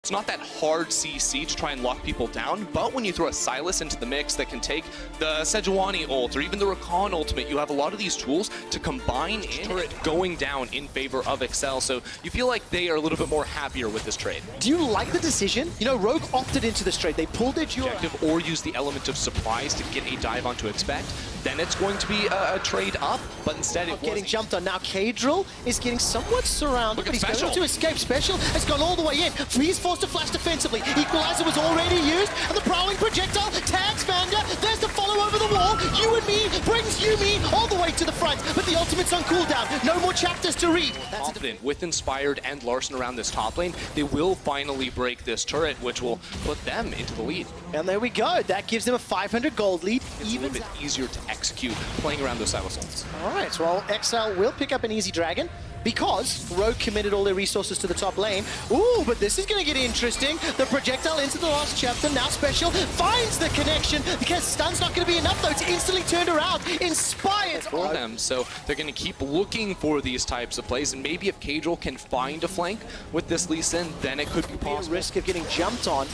It's not that hard CC to try and lock people down, but when you throw a Sylas into the mix that can take the Sejuani ult or even the Rakan ultimate, you have a lot of these tools to combine in turret going down in favor of Excel. So you feel like they are a little bit more happier with this trade. Do you like the decision? You know, Rogue opted into this trade. They pulled their objective or use the element of surprise to get a dive onto expect. Then it's going to be a trade up, but instead it was getting jumped on. Now Kadril is getting somewhat surrounded, but he's Special. going to escape. Special has gone all the way in. He's forced to flash defensively. Equalizer was already used, and the prowling projectile tags Vander. There's the follow over the wall. You and me brings Yumi all the way to the front, but the ultimate's on cooldown. No more chapters to read. That's confident with Inspired and Larson around this top lane. They will finally break this turret, which will put them into the lead. And there we go. That gives them a 500 gold lead. It's even a bit easier to execute playing around those Sylas ults. All right, so XL will pick up an easy dragon because Rogue committed all their resources to the top lane. Ooh, but this is going to get interesting. The projectile into the last chapter. Now Special finds the connection because stun's not going to be enough, though. It's instantly turned around. Inspired for them, so they're going to keep looking for these types of plays, and maybe if Kadril can find a flank with this Lee Sin, then it could be possible. Risk of getting jumped on.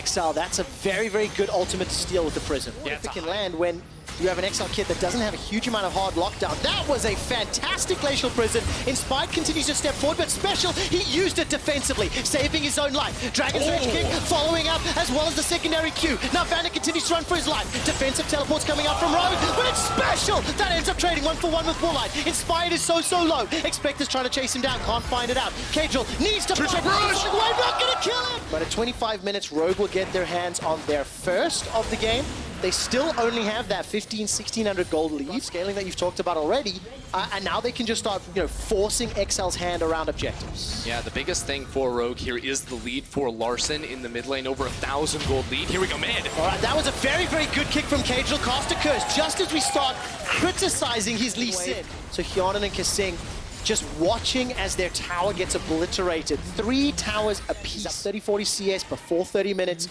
XL, that's a very, very good ultimate to steal with the Prism. Yeah, if it can land when you have an XL kit that doesn't have a huge amount of hard lockdown. That was a fantastic Glacial Prison. Inspired continues to step forward, but Special, he used it defensively, saving his own life. Dragon's Rage Kick following up, as well as the secondary Q. Now Vander continues to run for his life. Defensive teleports coming up from Rogue, but it's Special that ends up trading 1-for-1 with Woolite. Inspired is so low. Expector's trying to chase him down, can't find it out. Kadril needs to find We're not gonna kill him! But at 25 minutes, Rogue will get their hands on their first of the game. They still only have that 1,600 gold lead, scaling that you've talked about already, and now they can just start, forcing XL's hand around objectives. Yeah, the biggest thing for Rogue here is the lead for Larson in the mid lane, over 1,000 gold lead. Here we go, mid. All right, that was a very, very good kick from Kadril. Cast a curse just as we start criticizing his Lee Sin. So Hyonin and Kasing just watching as their tower gets obliterated. 3 towers apiece. Up 30-40 CS before 30 minutes.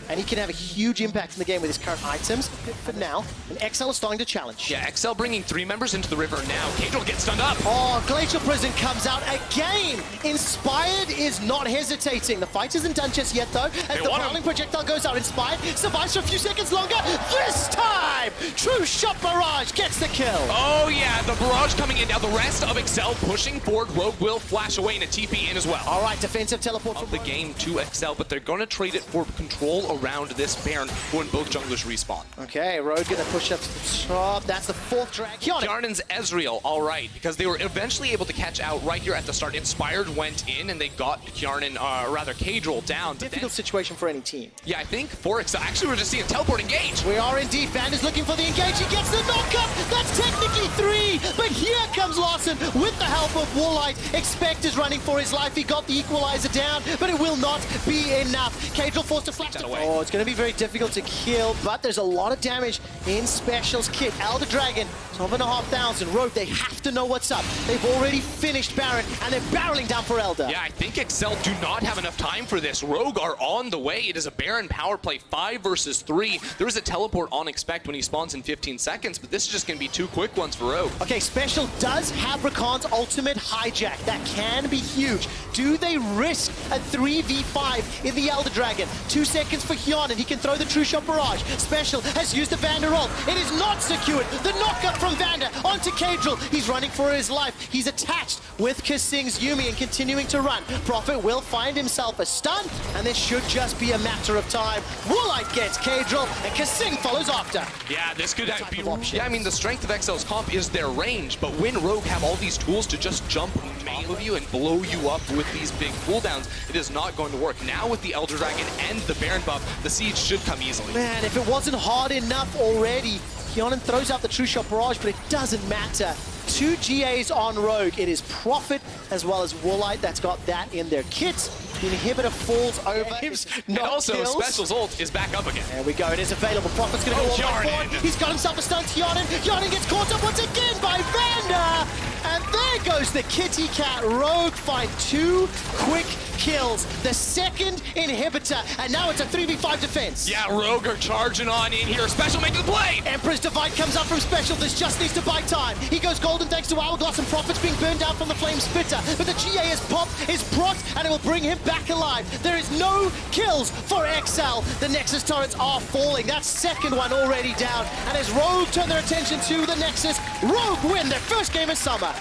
And he can have a huge impact in the game with his current items. For now, and XL is starting to challenge. Yeah, XL bringing 3 members into the river now. Kadril gets stunned up. Oh, Glacial Prison comes out again. Inspired is not hesitating. The fight isn't done just yet, though. As the prowling projectile goes out, Inspired survives for a few seconds longer. This time, True Shot Barrage gets the kill. Oh, yeah, the barrage coming in. Now the rest of Excel pushing forward. Rogue will flash away and a TP in as well. All right, defensive teleport from the game to Excel, but they're going to trade it for control around this Baron when both junglers respawn. Okay, Rogue gonna push up to the top. That's the 4th drag. Hyonin's Ezreal, all right, because they were eventually able to catch out right here at the start. Inspired went in and they got Hyonin, rather Kadril down. Difficult situation for any team. Yeah, I think for Excel, actually we're just seeing teleport engage. We are indeed. Vander's looking for the engage. He gets the knockup. That's technically 3, but here comes Larson with the help of Woolite. Expect is running for his life. He got the equalizer down, but it will not be enough. Kadril forced to flash that away. Oh, it's going to be very difficult to kill, but there's a lot of damage in Special's kit. Elder Dragon, 12,500. Rogue, they have to know what's up. They've already finished Baron, and they're barreling down for Elder. Yeah, I think Excel do not have enough time for this. Rogue are on the way. It is a Baron power play, 5 versus 3. There is a teleport on Expect when he spawns in 15 seconds, but this is just going to be 2 quick ones for Rogue. Okay, Special does have Rakan's ultimate hijack. That can be huge. Do they risk a 3v5 in the Elder Dragon? 2 seconds for Hyonin. He can throw the True Shot Barrage. Special has used the Vander ult. It is not secured. The knockup from Vander onto Kadril. He's running for his life. He's attached with Kasing's Yumi and continuing to run. Prophet will find himself a stun, and this should just be a matter of time. Woolite gets Kadril, and Kasing follows after. Yeah, this could be... Yeah, I mean, the strength of XL's comp is their range, but when Rogue have all these tools to just jump main of you and blow you up with these big cooldowns, it is not going to work. Now with the Elder Dragon and the Baron buff, the siege should come easily. Man, if it wasn't hard enough already, Hyonin throws out the True Shot Barrage, but it doesn't matter. 2 GAs on Rogue. It is Prophet as well as Woolite that's got that in their kits. The inhibitor falls over. And also, Special's ult is back up again. There we go. It is available. Prophet's going to go all the way forward. He's got himself a stun to Hyonin. Hyonin gets caught up once again by Vander. And there goes the kitty cat. Rogue find 2 quick kills, the second inhibitor, and now it's a 3v5 defense. Yeah, Rogue are charging on in here. Special making the play. Emperor's Divide comes up from Special. This just needs to buy time. He goes golden thanks to Hourglass, and Prophet's being burned down from the Flame Spitter. But the GA is popped, is proc, and it will bring him back alive. There is no kills for XL. The Nexus turrets are falling. That second one already down. And as Rogue turn their attention to the Nexus, Rogue win their first game of summer.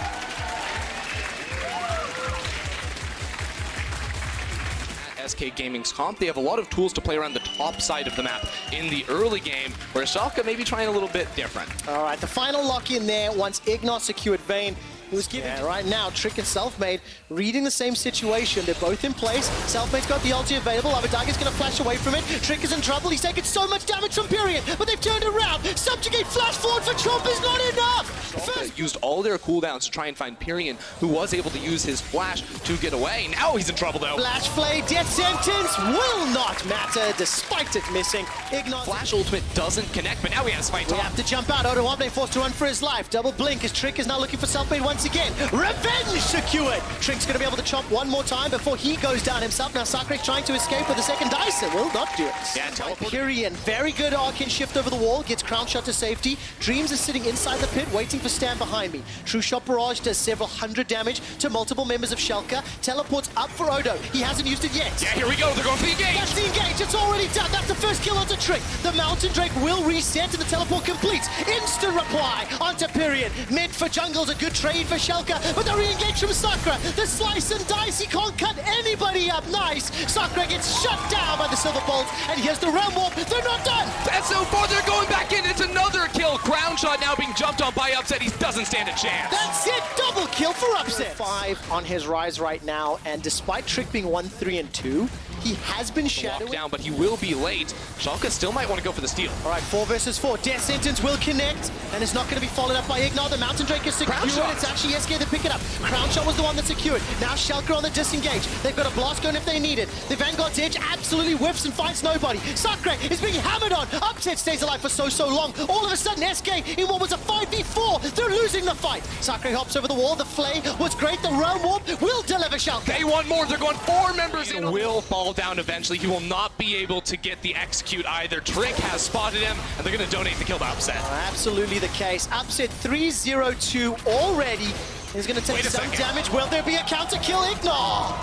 SK Gaming's comp, they have a lot of tools to play around the top side of the map in the early game, where Schalke may be trying a little bit different. All right, the final lock in there once Ignor secured Vayne. It was given right now. Trick and Selfmade reading the same situation. They're both in place. Selfmade's got the ulti available. Abadaga's going to flash away from it. Trick is in trouble. He's taken so much damage from Pyrion, but they've turned around. Subjugate flash forward for Chomp is not enough. First, used all their cooldowns to try and find Pyrion, who was able to use his flash to get away. Now he's in trouble though. Flash Flay, death sentence will not matter despite it missing. Ignor Flash ultimate doesn't connect, but now he has fight we top. have to jump out. Odoamne forced to run for his life. Double blink as Trick is now looking for Selfmade once again. Revenge secured. Trick's going to be able to chomp one more time before he goes down himself. Now Sakre's trying to escape with the second dice. It will not do it. Yeah, teleport. Pyrion, very good Arcane shift over the wall. Gets Crown Shot to safety. Dreams is sitting inside the pit waiting for Stand Behind Me. True Shot Barrage does several hundred damage to multiple members of Schalke. Teleports up for Odo. He hasn't used it yet. Yeah, here we go. They're going for the engage. That's the engage. It's already done. That's the first kill onto Trick. The Mountain Drake will reset and the teleport completes. Instant reply onto Pyrion. Mid for jungle's a good trade for Schalke, but the re-engage from Sakra. The slice and dice. He can't cut anybody up. Nice. Sakra gets shut down by the Silver Bolt, and here's the Realm Warp. They're not done. And so far, they're going back in. It's another kill. Crown Shot now being jumped on by Upset. He doesn't stand a chance. That's it. Double kill for Upset. 5 on his rise right now, and despite Trick being 1, 3, and 2, he has been shadowed down, but he will be late. Schalke still might want to go for the steal. All right, 4 versus 4. Death Sentence will connect, and it's not going to be followed up by Ignor. The Mountain Drake is secured. It's actually SK that pick it up. Crown Shot was the one that secured. Now Schalke on the disengage. They've got a blast gun if they need it. The Vanguard's Edge absolutely whiffs and finds nobody. Sakre is being hammered on. Upset stays alive for so long. All of a sudden, SK in what was a 5v4. They're losing the fight. Sakre hops over the wall. The Flay was great. The Realm Warp will deliver Schalke. They want more. They're going 4 members in. Will fall down eventually. He will not be able to get the execute either. Trick has spotted him, and they're going to donate the kill to Upset. Absolutely the case. Upset 3-0-2 already. He's going to take some damage. Will there be a counter kill? Ignor!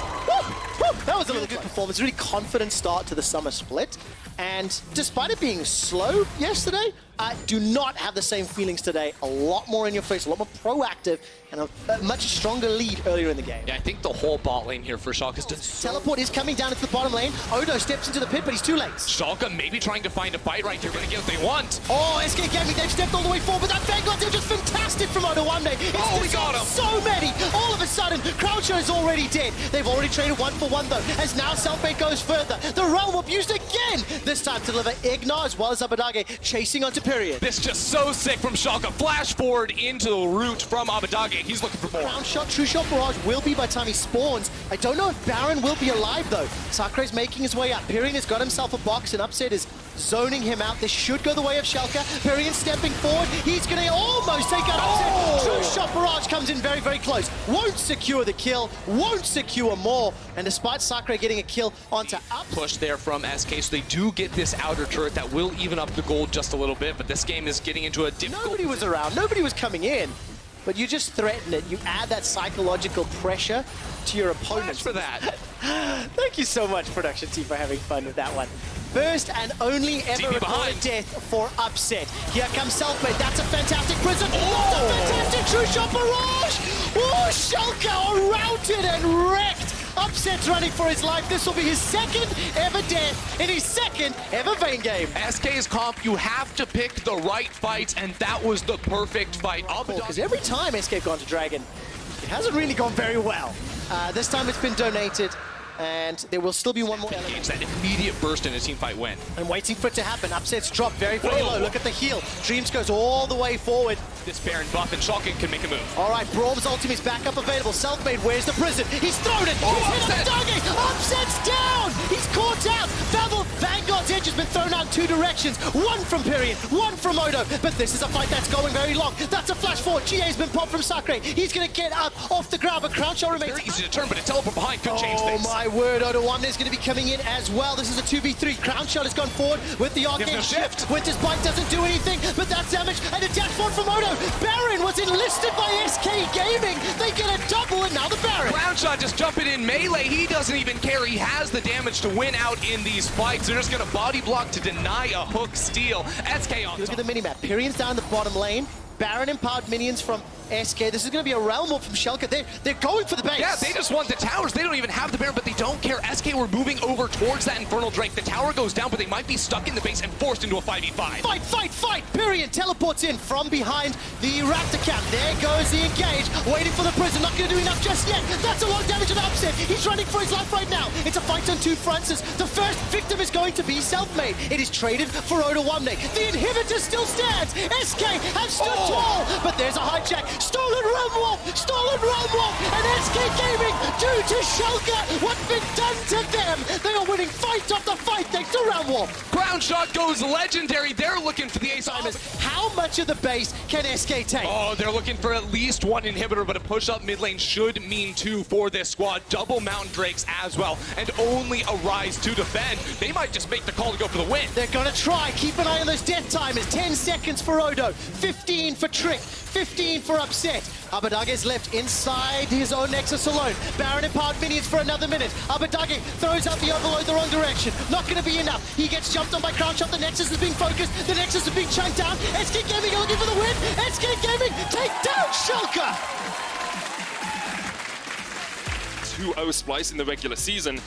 That was a really good performance. Really confident start to the summer split. And despite it being slow yesterday, do not have the same feelings today. A lot more in your face, a lot more proactive, and a much stronger lead earlier in the game. Yeah, I think the whole bot lane here for Schalke is just... Teleport is coming down into the bottom lane. Odo steps into the pit, but he's too late. Schalke maybe trying to find a fight right here, going to get what they want. Oh, SK Gaming, they've stepped all the way forward, but that Vanguard is just fantastic from Odoamne. Oh, we got him! So many! All of a sudden, Croucher is already dead. They've already traded 1 for 1 though, as now Selfmade goes further. The Realm Warp used again, this time to deliver Ignor as well as Abadage chasing onto Pyrion. This just so sick from Schalke. Flash forward into the root from Abadage. He's looking for more. Crown Shot, True Shot Barrage will be by the time he spawns. I don't know if Baron will be alive though. Sakre's making his way up. Pyrion has got himself a box, and Upset is zoning him out. This should go the way of Schalke. Pyrion stepping forward. He's going to almost take out Upset. True Shot Barrage comes in very close. Won't secure the kill. Won't secure more. And despite Sakre getting a kill onto Upset. Push there from SK, so they do get this outer turret that will even up the gold just a little bit, but this game is getting into a difficult... Nobody was around. Nobody was coming in. But you just threaten it. You add that psychological pressure to your opponents. For that. Thank you so much, production team, for having fun with that one. First and only ever recorded death for Upset. Here comes Selfmade. That's a fantastic prison. Oh! That's a fantastic True Shot Barrage. Oh, Schalke are routed and wrecked. Upset's running for his life. This will be his second ever death in his second ever Vayne game. SK's comp, you have to pick the right fights, and that was the perfect fight. Because every time SK have gone to Dragon, it hasn't really gone very well. This time it's been donated, and there will still be one more element. That immediate burst in a teamfight win. I'm waiting for it to happen. Upset's dropped very low. Look at the heal. Dreams goes all the way forward. This Baron buff, and Schalke can make a move. All right, Braum's ultimate's back up available. Selfmade, where's the prison? He's thrown it. Oh, he's hit Upset. Upset's down. He's caught out. Vanguard's Edge has been thrown out. two directions. One from Pyrian, one from Odo. But this is a fight that's going very long. That's a flash forward. GA's been popped from Sacre. He's going to get up off the ground, but Crown Shot remains. Very easy to turn, but a teleport behind could change things. Oh my word, Odo One is going to be coming in as well. This is a 2v3. Crown Shot has gone forward with the arcane shift. Winter's Bite doesn't do anything, but that's damage. And a dash forward from Odo. Baron was enlisted by SK Gaming. They get a double, and now the Baron. Crown Shot just jumping in melee. He doesn't even care. He has the damage to win out in these fights. They're just going to body block to deny a hook steal. SK on Look at the minimap. Pyrian's down the bottom lane. Baron empowered minions from SK. This is going to be a realm up from Schalke. They're going for the base. Yeah, they just want the towers. They don't even have the Baron, but they don't care. SK were moving over towards that Infernal Drake. The tower goes down, but they might be stuck in the base and forced into a 5v5. Fight, fight, fight! Pyrian teleports in from behind the Raptor camp. There goes the engage. Waiting for the prison. Not going to do enough just yet. That's a lot of damage and upset. He's running for his life right now. It's a fight on two fronts. The first victim is going to be self-made. It is traded for Odo Wamne. The inhibitor still stands. SK have stood tall, but there's a hijack. Stolen realm warp, and SK Gaming, due to Schalke, what's been done to them? They are winning fight after fight thanks to realm warp. Crown Shot goes legendary. They're looking for the ace. How much of the base can SK take? Oh, they're looking for at least one inhibitor, but a push up mid lane should mean two for this squad. Double Mountain Drakes as well, and only a Rise to defend. They might just make the call to go for the win. They're gonna try. Keep an eye on those death timers. 10 seconds for Odo, 15 for Trick, 15 for Upset. Abadage is left inside his own Nexus alone. Baron empowered minions for another minute. Abadage throws out the overload the wrong direction. Not going to be enough. He gets jumped on by Crown Shot. The Nexus is being focused. The Nexus is being chunked down. SK Gaming are looking for the win. SK Gaming take down Schalke. 2-0 Splice in the regular season.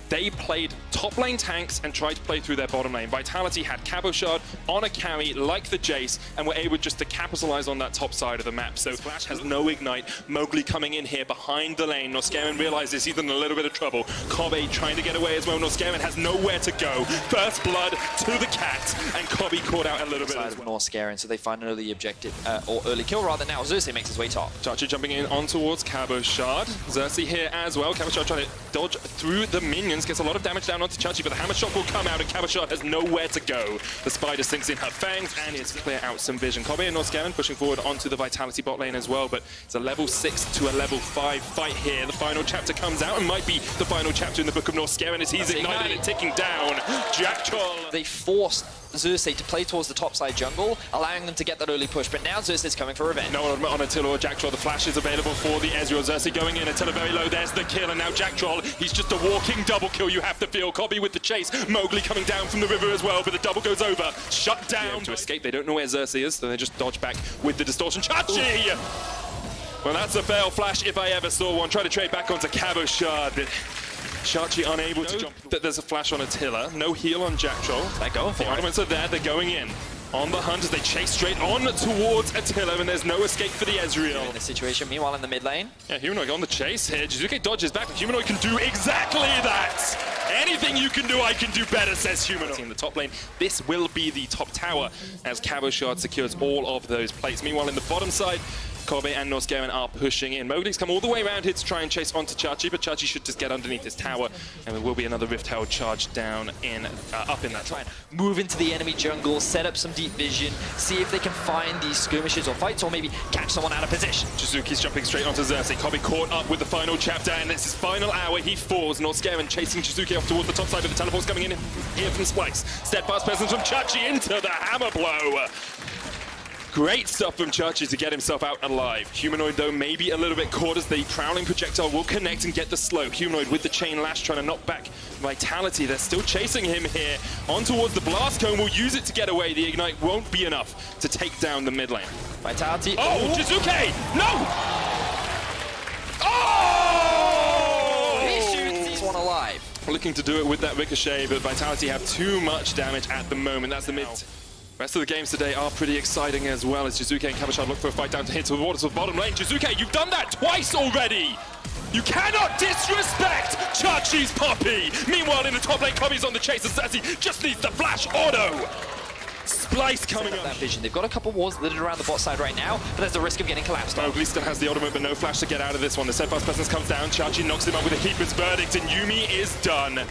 They played top lane tanks and tried to play through their bottom lane. Vitality had Cabo Shard on a carry like the Jace and were able just to capitalize on that top side of the map. So Splash has no ignite. Mowgli coming in here behind the lane. Norscarin realizes he's in a little bit of trouble. Kobe trying to get away as well. Norscarin has nowhere to go. First blood to the cat, and Kobe caught out a little bit as well. Norscarin, so they find an early objective, or early kill rather. Now Xerxes makes his way top. Chachi jumping in on towards Cabo Shard. Xerxes here as well. Cabo Shard trying to dodge through the minions. Gets a lot of damage down onto Chachi, but the hammer shot will come out and Cabo Shard has nowhere to go. The spider sinks in her fangs and it's clear out some vision. Kobe and Norscarin pushing forward onto the Vitality bot lane as well, but it's a level 6 to a level 5 fight here. The final chapter comes out and might be the final chapter in the Book of Norscarin as he's ignited and ticking down. Jack Troll. They forced Xerxes to play towards the top side jungle, allowing them to get that early push, but now Xerxes is coming for revenge. No one on Attila or Jack Troll. The flash is available for the Ezreal. Xerxes going in, Attila very low. There's the kill, and now Jack Troll, he's just a walking double kill, you have to feel. Kobe with the chase. Mowgli coming down from the river as well, but the double goes over. Shut down. To escape, they don't know where Xerxes is, so they just dodge back with the distortion. Chachi! Well, that's a fail flash if I ever saw one. Try to trade back onto Cabo Shard, but Chachi unable to jump. There's a flash on Attila. No heal on Jack Troll. They're going for the it. elements are there. They're going in. On the hunt as they chase straight on towards Attila, and there's no escape for the Ezreal. In this situation, meanwhile in the mid lane. Yeah, Humanoid on the chase here. Jizuke dodges back, but Humanoid can do exactly that! Anything you can do, I can do better, says Humanoid. In the top lane, this will be the top tower as Cabo Shard secures all of those plates. Meanwhile, in the bottom side, Kobe and Norscarin are pushing in. Mowgli's come all the way around here to try and chase onto Chachi, but Chachi should just get underneath this tower, and there will be another Rift Herald charge down in, up in that. Try and move into the enemy jungle, set up some deep vision, see if they can find these skirmishes or fights, or maybe catch someone out of position. Jizuki's jumping straight onto Xerxes. Kobe caught up with the final chapter, and it's his final hour. He falls. Norscarin chasing Jizuki off towards the top side, but the teleport's coming in here from Splice. Steadfast presence from Chachi into the hammer blow. Great stuff from Chachi to get himself out alive. Humanoid, though, maybe a little bit caught as the prowling projectile will connect and get the slow. Humanoid with the chain lash trying to knock back Vitality. They're still chasing him here. On towards the blast cone. Will use it to get away. The ignite won't be enough to take down the mid lane. Vitality. Oh, Jizuke! No! Oh! He shoots this one alive. Looking to do it with that ricochet, but Vitality have too much damage at the moment. That's the mid. Rest of the games today are pretty exciting as well as Jizuke and Cabo Shard look for a fight down to hit towards the bottom lane. Jizuke, you've done that twice already! You cannot disrespect Chachi's puppy! Meanwhile, in the top lane, Kobe's on the chase as he just needs the flash auto! Splice coming up. That vision. They've got a couple walls littered around the bot side right now, but there's the risk of getting collapsed. Mowgli still has the ultimate, but no flash to get out of this one. The steadfast presence comes down. Chachi knocks him up with a Keeper's Verdict, and Yuumi is done.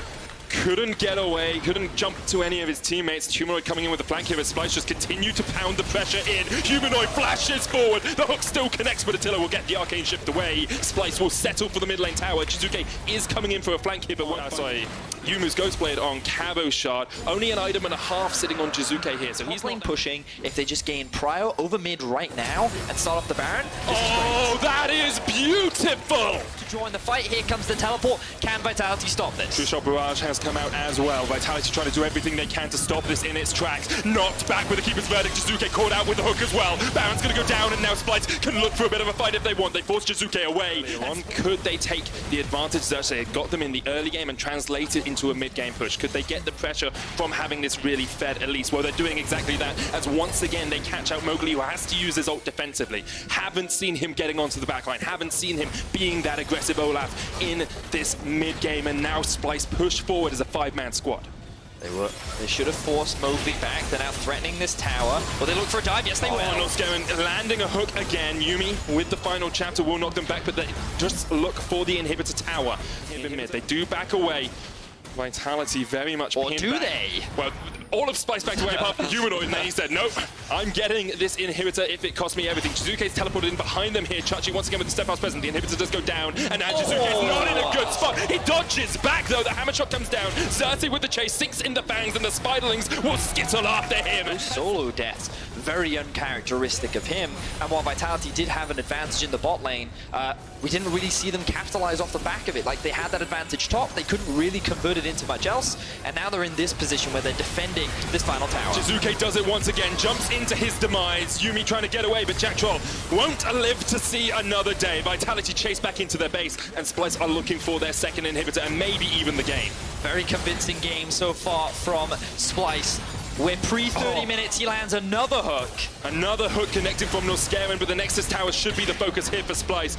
couldn't get away, couldn't jump to any of his teammates. Humanoid coming in with the flank here as Splice just continued to pound the pressure in. Humanoid flashes forward. The hook still connects, but Attila will get the arcane shift away. Splice will settle for the mid lane tower. Chizuke is coming in for a flank here, but Yumu's Ghostblade on Cabo Shard. Only an item and a half sitting on Jizuke here, so he's lane pushing. If they just gain Prio over mid right now and start off the Baron. Oh, that is beautiful! To join the fight, here comes the teleport. Can Vitality stop this? True Shot Barrage has come out as well. Vitality trying to do everything they can to stop this in its tracks. Knocked back with the Keeper's Verdict. Jizuke caught out with the hook as well. Baron's going to go down, and now Splice can look for a bit of a fight if they want. They force Jizuke away. Could they take the advantage that they got them in the early game and translate it into a mid-game push? Could they get the pressure from having this really fed at least? Well, they're doing exactly that, as once again they catch out Mowgli, who has to use his ult defensively. Haven't seen him getting onto the backline. Haven't seen him being that aggressive Olaf in this mid-game, and now Splice push forward as a 5-man squad. They should have forced Mowgli back. They're now threatening this tower. Will they look for a dive? Yes, they will. Norscarin landing a hook again. Yumi with the final chapter will knock them back, but they just look for the inhibitor tower. They do back away. Vitality very much Or do back. they? Well, all of Splice backed away apart from Humanoid, and then he said, nope, I'm getting this inhibitor if it costs me everything. Jizuke's teleported in behind them here. Chachi once again with the step house present. The inhibitor does go down, and now Jizuke's not in a good spot. He dodges back, though. The hammer shot comes down. Xerxes with the chase, sinks in the fangs, and the spiderlings will skittle after him. Solo deaths, very uncharacteristic of him. And while Vitality did have an advantage in the bot lane, we didn't really see them capitalize off the back of it. Like, they had that advantage top, they couldn't really convert it into much else, and now they're in this position where they're defending this final tower. Jizuke does it once again, jumps into his demise. Yumi trying to get away, but Jack Troll won't live to see another day. Vitality chase back into their base, and Splice are looking for their second inhibitor, and maybe even the game. Very convincing game so far from Splice. We're pre-30 minutes, he lands another hook. Another hook connecting from Norscarin, but the Nexus Tower should be the focus here for Splice.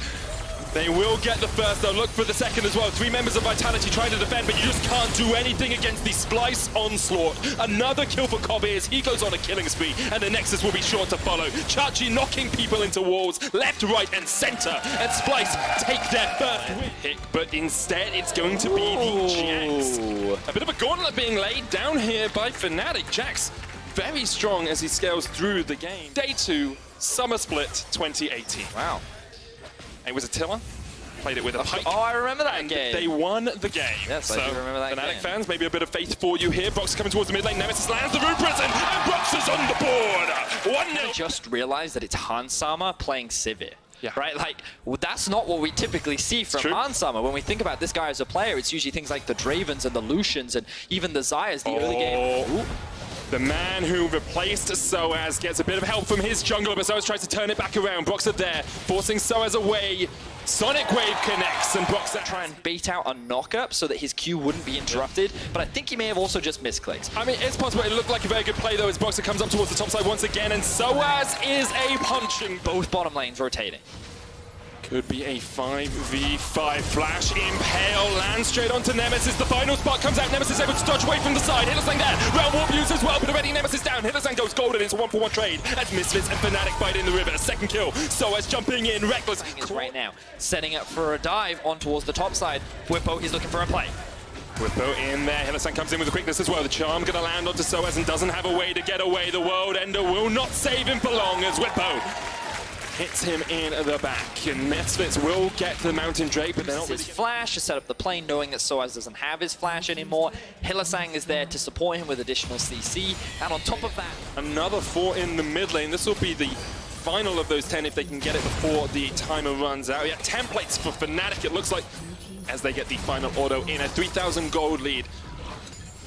They will get the first, they'll look for the second as well. 3 members of Vitality trying to defend, but you just can't do anything against the Splice onslaught. Another kill for Kobe as he goes on a killing spree, and the Nexus will be sure to follow. Chachi knocking people into walls, left, right, and center, and Splice take their first win pick, but instead it's going to be the Jax. A bit of a gauntlet being laid down here by Fnatic. Jax very strong as he scales through the game. Day 2, Summer Split 2018. Wow. It was Attila, played it with a pike. Oh, I remember that game. They won the game. Yes, I do remember that Fnatic game. fans, maybe a bit of faith for you here. Brox coming towards the mid lane. Nemesis lands the Rune Prison, and Brox is on the board. 1-0. I just realized that it's Hans Sama playing Sivir. Yeah. Right? Like, well, that's not what we typically see from Hans Sama. When we think about this guy as a player, it's usually things like the Dravens and the Lucians and even the Zyas, the early game. Ooh. The man who replaced Soaz gets a bit of help from his jungler, but Soaz tries to turn it back around. Brox are there, forcing Soaz away. Sonic Wave connects, and Brox try and bait out a knock-up so that his Q wouldn't be interrupted, but I think he may have also just misclicked. I mean, it's possible. It looked like a very good play, though, as Broxer comes up towards the top side once again, and Soaz is a punching. Both bottom lanes rotating. Could be a 5v5 flash. Impale lands straight onto Nemesis. The final spot comes out. Nemesis able to dodge away from the side. Hitlersang there. Round warp used as well, but already Nemesis down. Hitlersang goes golden. It's a 1-for-1 trade as Misfits and Fnatic fight in the river. A second kill. Soaz jumping in. Reckless. Right now, setting up for a dive on towards the top side. Whippo is looking for a play. Whippo in there. Hitlersang comes in with the quickness as well. The charm going to land onto Soaz and doesn't have a way to get away. The World Ender will not save him for long as Whippo hits him in the back, and Misfits will get the Mountain Drake, but they're not really... His flash to set up the plane, knowing that Soaz doesn't have his flash anymore. Hitlersang is there to support him with additional CC, and on top of that... Another 4 in the mid lane. This will be the final of those 10 if they can get it before the timer runs out. Yeah, templates for Fnatic, it looks like, as they get the final auto in a 3,000 gold lead.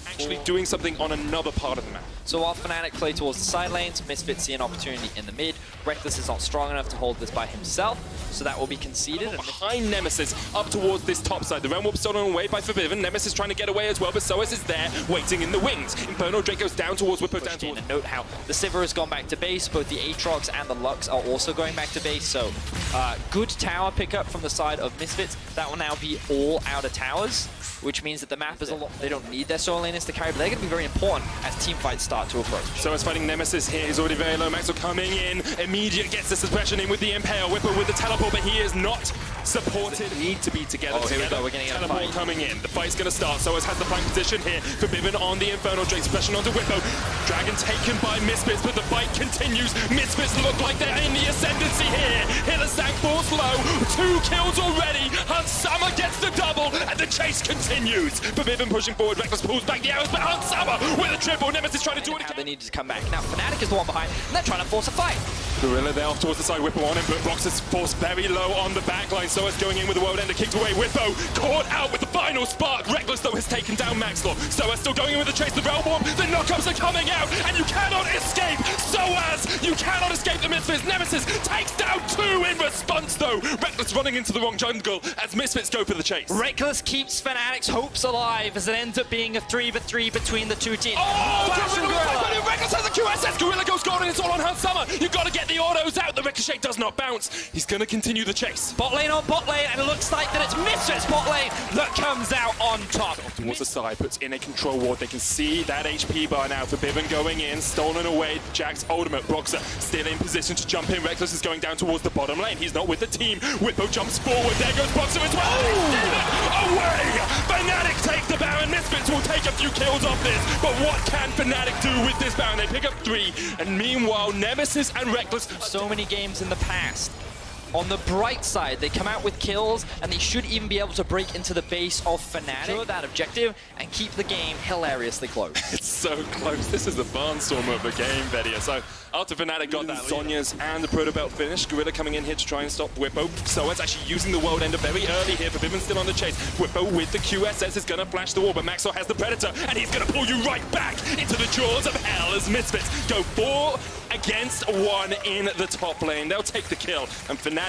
Actually doing something on another part of the map. So while Fnatic play towards the side lanes, Misfits see an opportunity in the mid. Reckless is not strong enough to hold this by himself, so that will be conceded. And behind Nemesis, up towards this top side. The Realm Warp stolen away by Forbidden. Nemesis trying to get away as well, but Soaz is there, waiting in the wings. Inferno Drake goes down towards Whippo, down towards... And note how the Sivir has gone back to base. Both the Aatrox and the Lux are also going back to base, so good tower pickup from the side of Misfits. That will now be all outer towers, which means that the map is a lot... They don't need their solo laners to carry, but they're going to be very important as team fights start to approach. Soaz fighting Nemesis here. He's already very low. Maxwell coming in immediate gets the suppression in with the Impale. Whipper with the teleport, but he is not supported. Need to be together. Oh, here we go. We're getting a teleport fight. coming in. The fight's going to start. Soaz has the flank position here. Forbidden on the Infernal Drake. Suppression onto Whippo. Dragon taken by Misfits, but the fight continues. Misfits look like they're in the ascendancy here. Hillisang falls low. 2 kills already. Hansama gets the double, and the chase continues. Forbidden pushing forward. Reckless pulls back the arrows, but Hansama with a triple. Nemesis trying to do it again. They needed to come back. Now, Fnatic is the one behind, and they're trying to force a fight. Gorilla there off towards the side, Whippo on him, but Box is forced very low on the backline. So it's going in with the World Ender kicked away. Whippo caught out with the final spark. Reckless though has taken down Maxlaw. So it's still going in with the chase, the Realm Warp. The knockups are coming out, and you cannot escape. Soaz, you cannot escape the Misfits. Nemesis takes down 2 in response though. Reckless running into the wrong jungle as Misfits go for the chase. Reckless keeps Fnatic's hopes alive as it ends up being a 3v3 between the two teams. Oh, Flash and Gorilla. Reckless has a QSS. Gorilla goes golden. It's all on Hansama. You've got to get the autos out. The Ricochet does not bounce. He's going to continue the chase. Bot lane on bot lane, and it looks like that it's Misfits bot lane that comes out on top. Towards the side, puts in a control ward. They can see that HP bar now. Forbidden going in, stolen away. Jack's ultimate. Broxer still in position to jump in. Reckless is going down towards the bottom lane. He's not with the team. Whippo jumps forward. There goes Broxer as well. Away! Fnatic take the Baron. Misfits will take a few kills off this. But what can Fnatic do with this Baron? They pick up 3. And meanwhile, Nemesis and Reckless. So many games in the past. On the bright side, they come out with kills, and they should even be able to break into the base of Fnatic. Secure that objective and keep the game hilariously close. It's so close. This is the barnstorm of the game, Vedia. So after Fnatic got that Zhonya's and the Proto Belt finish, Gorilla coming in here to try and stop Whippo. So it's actually using the World Ender very early here. Forbidden still on the chase. Whippo with the QSS is going to flash the wall, but Maxwell has the Predator, and he's going to pull you right back into the jaws of hell as Misfits go 4 against 1 in the top lane. They'll take the kill, and Fnatic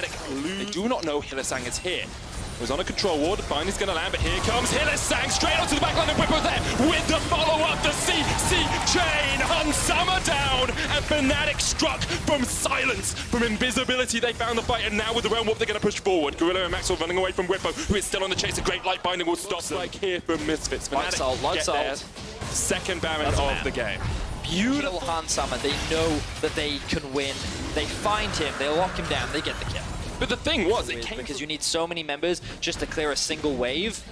lose. They do not know Hillisang is here. He was on a control ward, finally he's going to land, but here comes Hillisang straight onto the backline, and Whippo there with the follow-up, the CC chain, Hansama down, and Fnatic struck from silence, from invisibility. They found the fight, and now with the Realm Warp, they're going to push forward. Gorilla and Maxwell running away from Whippo, who is still on the chase. A great light binding will stop like here from Misfits. Fnatic get their second Baron of the game. Beautiful Hansama. They know that they can win. They find him, they lock him down, they get the kill. But the thing was, it came because you need so many members just to clear a single wave.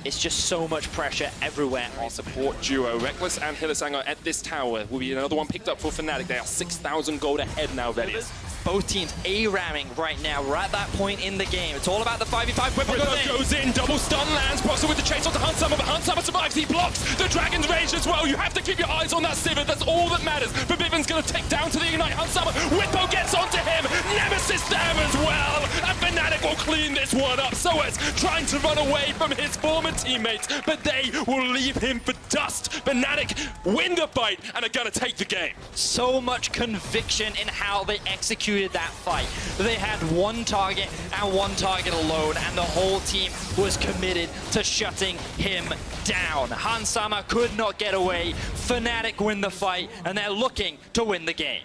It's just so much pressure everywhere. on support duo. Reckless and Hillisang are at this tower. Will be another one picked up for Fnatic. They are 6,000 gold ahead now, Vedia. Both teams A-ramming right now. We're at that point in the game. It's all about the 5v5. Whippo goes in, double stun lands. Proxer with the chase onto Hansama, but Hansama survives. He blocks the Dragon's Rage as well. You have to keep your eyes on that Sivir. That's all that matters. Forbidden's going to take down to the Ignite. Hansama, Whippo gets onto him. Nemesis there as well. And Fnatic will clean this one up. Soaz trying to run away from his former teammates, but they will leave him for dust. Fnatic win the fight and are going to take the game. So much conviction in how they executed that fight. They had one target and one target alone, and the whole team was committed to shutting him down. Hansama could not get away. Fnatic win the fight, and they're looking to win the game.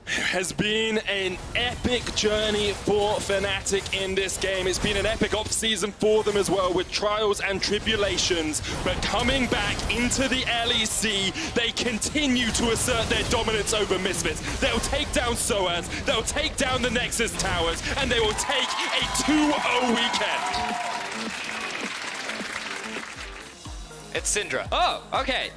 Has been an epic journey for Fnatic in this game. It's been an epic off-season for them as well, with trials and tribulations. But coming back into the LEC, they continue to assert their dominance over Misfits. They'll take down Soaz, they'll take down the Nexus Towers, and they will take a 2-0 weekend. It's Syndra. Oh, okay.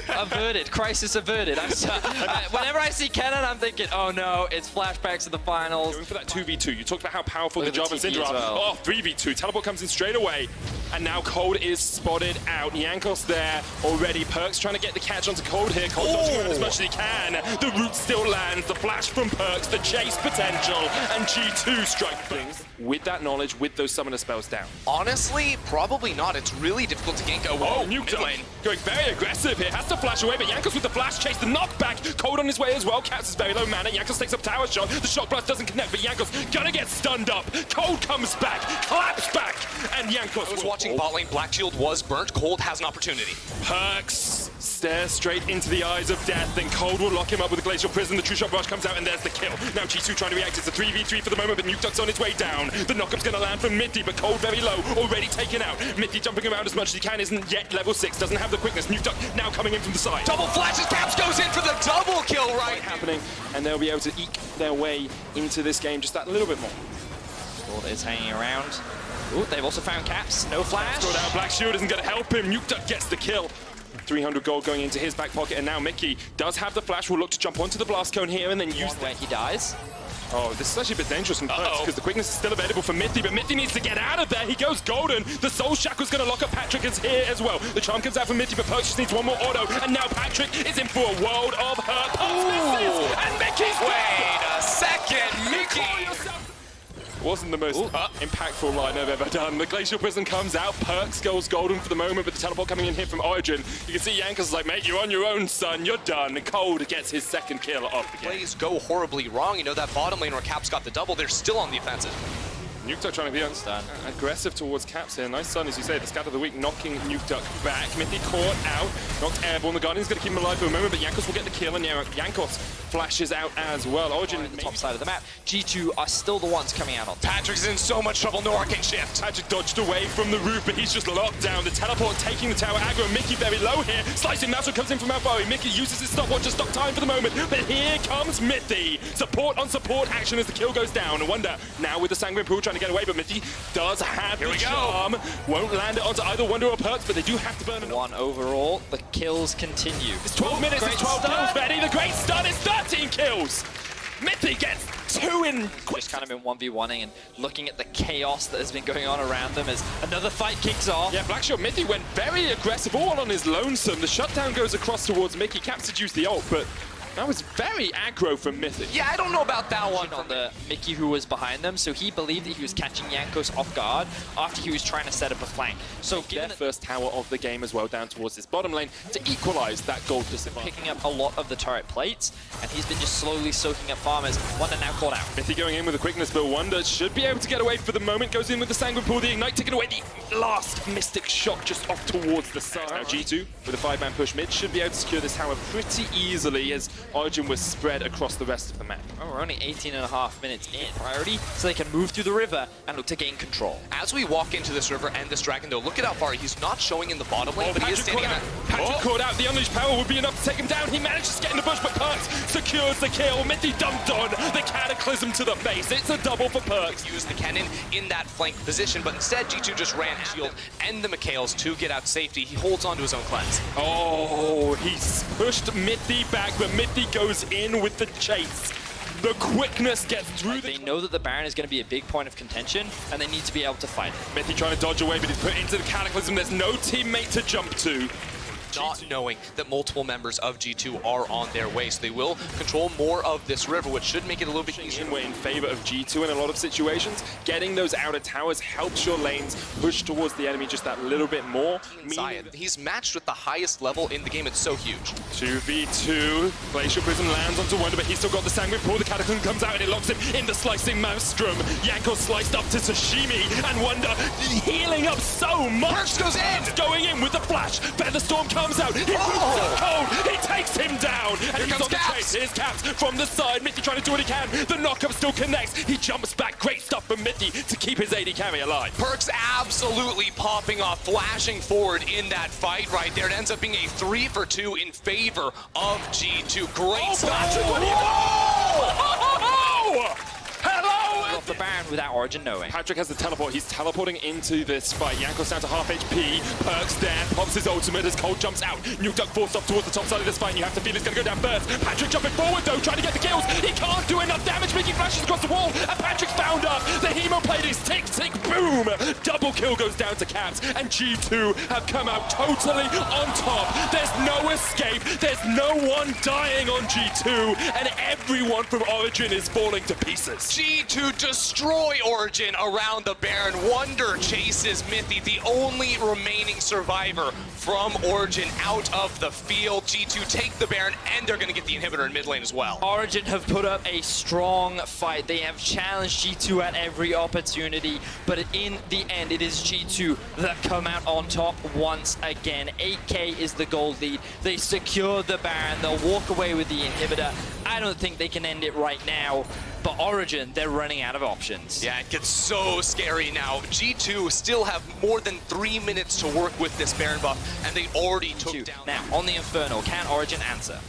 Averted. Crisis averted. Whenever I see Kennen, I'm thinking, oh no, it's flashbacks of the finals. Going for that 2v2. You talked about how powerful Look the at job the and TP Syndra as are. well. Oh, 3v2. Teleport comes in straight away. And now Cold is spotted out. Yankos there already. Perks trying to get the catch onto Cold here. Cold dodging around as much as he can. The root still lands. The flash from Perks. The chase potential. And G2 strike things. With that knowledge, with those summoner spells down. Honestly, probably not. It's really difficult to gank a Nuke lane. Going very aggressive here. Has to flash away, but Yankos with the flash chase. The knockback. Cold on his way as well. Caps is very low mana. Yankos takes up tower shot. The shock blast doesn't connect, but Yankos gonna get stunned up. Cold comes back. Claps back. And Yankos will watching bot lane. Black Shield was burnt. Cold has an opportunity. Perks stares straight into the eyes of death, then Cold will lock him up with a Glacial Prison. The True Shot Rush comes out, and there's the kill. Now G2 trying to react. It's a 3v3 for the moment, but Nukeduck's on its way down. The knockup's going to land from Mithy, but Cold very low, already taken out. Mithy jumping around as much as he can, isn't yet level 6, doesn't have the quickness. Nukeduck now coming in from the side. Double flashes. Caps goes in for the double kill, right? Happening, and they'll be able to eke their way into this game just that little bit more. Gold is hanging around. Ooh, they've also found Caps. No flash. Throw down. Black Shield isn't going to help him. Nukeduck gets the kill. 300 gold going into his back pocket, and now Mickey does have the flash. Will look to jump onto the blast cone here and then use Where he dies. Oh, this is actually a bit dangerous from Perks because the quickness is still available for Mithy, but Mithy needs to get out of there. He goes golden. The Soul Shackle's going to lock up Patrick is here as well. The charm comes out for Mithy, but Perks just needs one more auto, and now Patrick is in for a world of hurt. Perks misses, and Mickey's Wait a second, Mickey. Wasn't the most impactful line I've ever done. The Glacial Prison comes out, Perks goes golden for the moment, but the teleport coming in here from Origin. You can see Yankos is like, mate, you're on your own, son, you're done. Cold gets his second kill of the game. Plays go horribly wrong. You know, that bottom lane where Caps got the double, they're still on the offensive. Nukeduck trying to be aggressive towards Caps here. Nice stun, as you say, the scat of the week knocking Nukeduck back. Mithy caught out, knocked airborne. The Guardian's going to keep him alive for a moment, but Yankos will get the kill, and Yankos flashes out as well. Origin On the top side of the map. G2 are still the ones coming out on top. Patrick's in so much trouble. No arcane shift. Patrick dodged away from the roof, but he's just locked down. The teleport taking the tower aggro. Mickey very low here. Slicing Master comes in from Malfoy. Mickey uses his stopwatch to stop time for the moment, but here comes Mithy. Support on support action as the kill goes down. Wonder now with the Sanguine Pool trying to get away, but Mithy does have the charm. Won't land it onto either Wonder or Perks, but they do have to burn it. One overall. The kills continue. It's 12 minutes, it's 12 kills, Betty. The great stun is 13 kills. Mithy gets 2 in. Just kind of been 1v1ing and looking at the chaos that has been going on around them as another fight kicks off. Yeah, Blackshot Mithy went very aggressive, all on his lonesome. The shutdown goes across towards Mickey. Caps had used the ult, but that was very aggro from Mithy. Yeah, I don't know about that one. On the Mickey who was behind them, so he believed that he was catching Yankos off guard after he was trying to set up a flank. So Their first tower of the game as well, down towards this bottom lane to equalize that gold disadvantage. picking up a lot of the turret plates, and he's been just slowly soaking up farmers. Wonder now caught out. Mithy going in with a quickness, but Wonder should be able to get away for the moment. Goes in with the Sanguine Pool, the Ignite taking away the last Mystic shot just off towards the side. Now G2 with a 5-man push mid should be able to secure this tower pretty easily as Origin was spread across the rest of the map. Oh, we're only 18.5 minutes in. Priority so they can move through the river and look to gain control. As we walk into this river and this dragon, though, look at how far he's not showing in the bottom lane, but he is standing at Patrick caught out. The Unleashed Power would be enough to take him down. He manages to get in the bush, but Perks secures the kill. Mithy dumped on the Cataclysm to the face. It's a double for Perks. Use the cannon in that flank position, but instead G2 just ran shield and the McHale's to get out safety. He holds on to his own cleanse. Oh, he's pushed Mithy back, but Mithy goes in with the chase. The quickness gets through. They know that the Baron is going to be a big point of contention, and they need to be able to fight it. Mithy trying to dodge away, but he's put into the Cataclysm. There's no teammate to jump to. Not knowing that multiple members of G2 are on their way, so they will control more of this river, which should make it a little bit easier. We're in favor of G2 in a lot of situations. Getting those outer towers helps your lanes push towards the enemy just that little bit more. He's matched with the highest level in the game. It's so huge. 2v2. Glacial Prism lands onto Wonder, but he's still got the Sanguine Pool. The Cataclysm comes out and it locks him in the Slicing Maelstrom. Yanko sliced up to Sashimi, and Wonder healing up so much. Perks goes in! Going in with the flash. Featherstorm comes out. He boots up Cold. He takes him down. And he's on the chase. Here's Caps from the side. Mithy trying to do what he can. The knockup still connects. He jumps back. Great stuff from Mithy to keep his AD carry alive. Perks absolutely popping off, flashing forward in that fight right there. It ends up being a 3-for-2 in favor of G2. Great stuff. Patrick, what do you go? Hello! Off the Baron without Origin knowing. Patrick has the teleport. He's teleporting into this fight. Yanko's down to half HP. Perks there. Pops his ultimate as Cold jumps out. Nukeduck forced up towards the top side of this fight. And you have to feel it's going to go down first. Patrick jumping forward though, trying to get the kills. He can't do enough damage. Mickey flashes across the wall. And Patrick's bound up. The Hemoplate is tick, tick, boom. Double kill goes down to Caps. And G2 have come out totally on top. There's no escape. There's no one dying on G2. And everyone from Origin is falling to pieces. G2 just destroy Origin around the Baron. Wonder chases Mythy, the only remaining survivor from Origin, out of the field. G2 take the Baron, and they're going to get the inhibitor in mid lane as well. Origin have put up a strong fight. They have challenged G2 at every opportunity, but in the end, it is G2 that come out on top once again. 8K is the gold lead. They secure the Baron. They'll walk away with the inhibitor. I don't think they can end it right now, but Origin, they're running out of options. Yeah, it gets so scary now. G2 still have more than 3 minutes to work with this Baron buff, and they already took down. Now, on the Inferno, can Origin answer?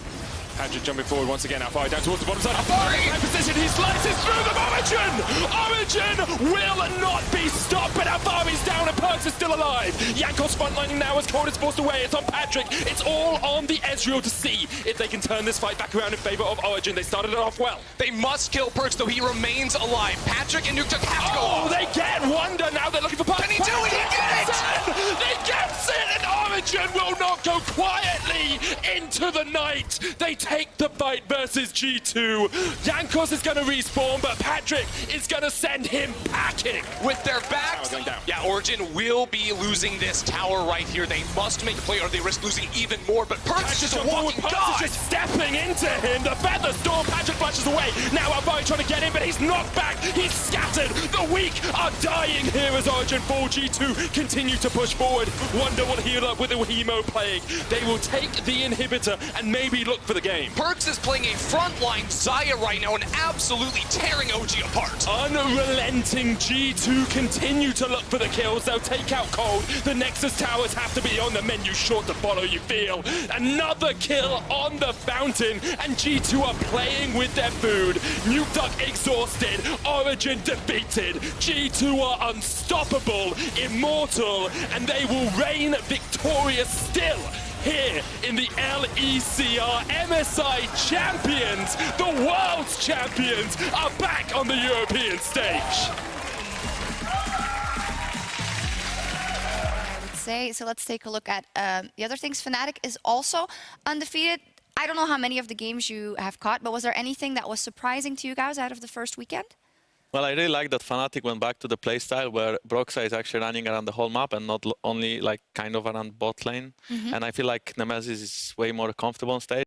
Patrick jumping forward once again, Alfari down towards the bottom side. Alfari in position, he slices through them. Origin will not be stopped, but Alfari's down and Perks is still alive. Jankos frontlining now as Cold is forced away. It's on Patrick. It's all on the Ezreal to see if they can turn this fight back around in favor of Origin. They started it off well. They must kill Perks, though he remains alive. Patrick and Nuke have to go Oh, off. they get Wonder now. They're looking for Perks. Can he do it? He did it! They gets it, and Origin will not go quietly into the night. They take the fight versus G2. Jankos is going to respawn, but Patrick is going to send him packing. With their backs, Going down. yeah, Origin will be losing this tower right here. They must make a play or they risk losing even more, but Perks is just a walking god. Just stepping into him. The Feather Storm. Patrick flashes away. Now Alfari trying to get him, but he's knocked back. He's scattered. The weak are dying here as Origin 4 G2 continue to push forward. Wonder will heal up with a Hemo Plague. They will take the inhibitor and maybe look for the game. Perks is playing a frontline Xayah right now and absolutely tearing OG apart. Unrelenting G2 continue to look for the kills. They'll take out Cold. The Nexus towers have to be on the menu, short to follow, you feel. Another kill on the fountain, and G2 are playing with their food. Nuke Duck exhausted, Origin defeated. G2 are unstoppable, immortal, and they will reign victorious still. Here in the LEC, our MSI champions, the world's champions, are back on the European stage. So let's take a look at the other things. Fnatic is also undefeated. I don't know how many of the games you have caught, but was there anything that was surprising to you guys out of the first weekend? Well, I really like that Fnatic went back to the playstyle where Broxah is actually running around the whole map and not only like kind of around bot lane. And I feel like Nemesis is way more comfortable on stage.